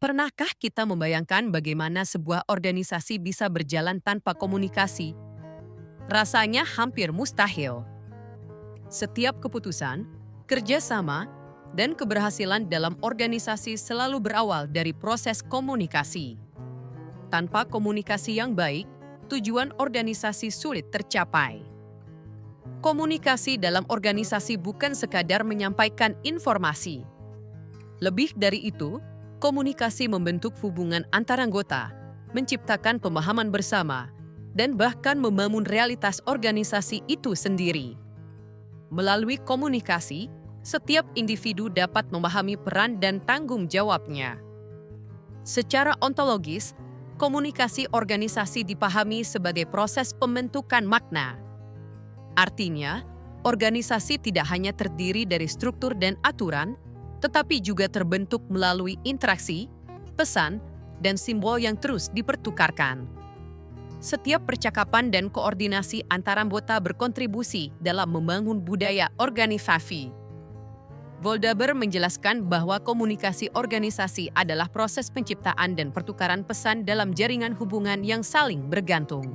Pernahkah kita membayangkan bagaimana sebuah organisasi bisa berjalan tanpa komunikasi? Rasanya hampir mustahil. Setiap keputusan, kerjasama, dan keberhasilan dalam organisasi selalu berawal dari proses komunikasi. Tanpa komunikasi yang baik, tujuan organisasi sulit tercapai. Komunikasi dalam organisasi bukan sekadar menyampaikan informasi. Lebih dari itu, komunikasi membentuk hubungan antar anggota, menciptakan pemahaman bersama, dan bahkan membangun realitas organisasi itu sendiri. Melalui komunikasi, setiap individu dapat memahami peran dan tanggung jawabnya. Secara ontologis, komunikasi organisasi dipahami sebagai proses pembentukan makna. Artinya, organisasi tidak hanya terdiri dari struktur dan aturan, tetapi juga terbentuk melalui interaksi, pesan, dan simbol yang terus dipertukarkan. Setiap percakapan dan koordinasi antara anggota berkontribusi dalam membangun budaya organisasi. Voldaber menjelaskan bahwa komunikasi organisasi adalah proses penciptaan dan pertukaran pesan dalam jaringan hubungan yang saling bergantung.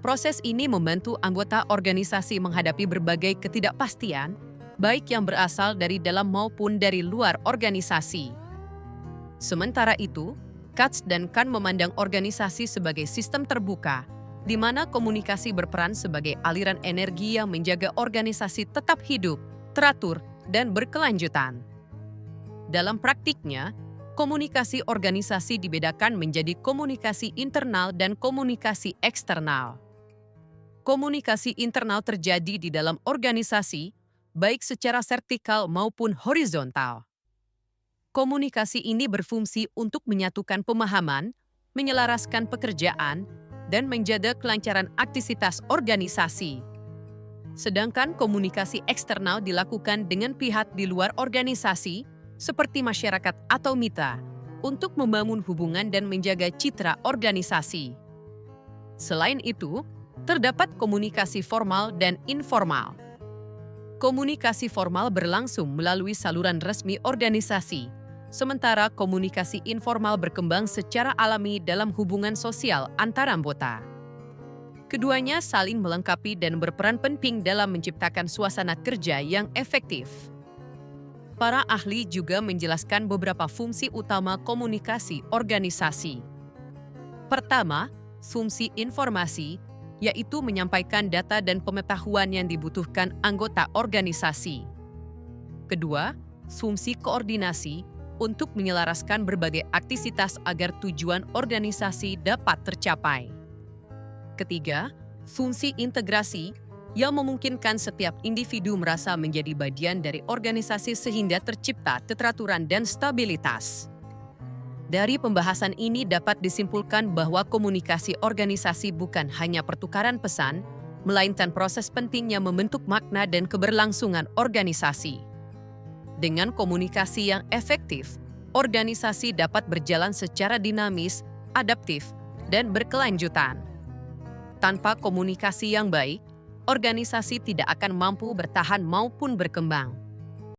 Proses ini membantu anggota organisasi menghadapi berbagai ketidakpastian, baik yang berasal dari dalam maupun dari luar organisasi. Sementara itu, Katz dan Kahn memandang organisasi sebagai sistem terbuka, di mana komunikasi berperan sebagai aliran energi yang menjaga organisasi tetap hidup, teratur, dan berkelanjutan. Dalam praktiknya, komunikasi organisasi dibedakan menjadi komunikasi internal dan komunikasi eksternal. Komunikasi internal terjadi di dalam organisasi, baik secara vertikal maupun horizontal. Komunikasi ini berfungsi untuk menyatukan pemahaman, menyelaraskan pekerjaan, dan menjaga kelancaran aktivitas organisasi. Sedangkan komunikasi eksternal dilakukan dengan pihak di luar organisasi, seperti masyarakat atau mitra, untuk membangun hubungan dan menjaga citra organisasi. Selain itu, terdapat komunikasi formal dan informal. Komunikasi formal berlangsung melalui saluran resmi organisasi, sementara komunikasi informal berkembang secara alami dalam hubungan sosial antar anggota. Keduanya saling melengkapi dan berperan penting dalam menciptakan suasana kerja yang efektif. Para ahli juga menjelaskan beberapa fungsi utama komunikasi organisasi. Pertama, fungsi informasi, yaitu menyampaikan data dan pengetahuan yang dibutuhkan anggota organisasi. Kedua, fungsi koordinasi untuk menyelaraskan berbagai aktivitas agar tujuan organisasi dapat tercapai. Ketiga, fungsi integrasi yang memungkinkan setiap individu merasa menjadi bagian dari organisasi sehingga tercipta keteraturan dan stabilitas. Dari pembahasan ini dapat disimpulkan bahwa komunikasi organisasi bukan hanya pertukaran pesan, melainkan proses penting yang membentuk makna dan keberlangsungan organisasi. Dengan komunikasi yang efektif, organisasi dapat berjalan secara dinamis, adaptif, dan berkelanjutan. Tanpa komunikasi yang baik, organisasi tidak akan mampu bertahan maupun berkembang.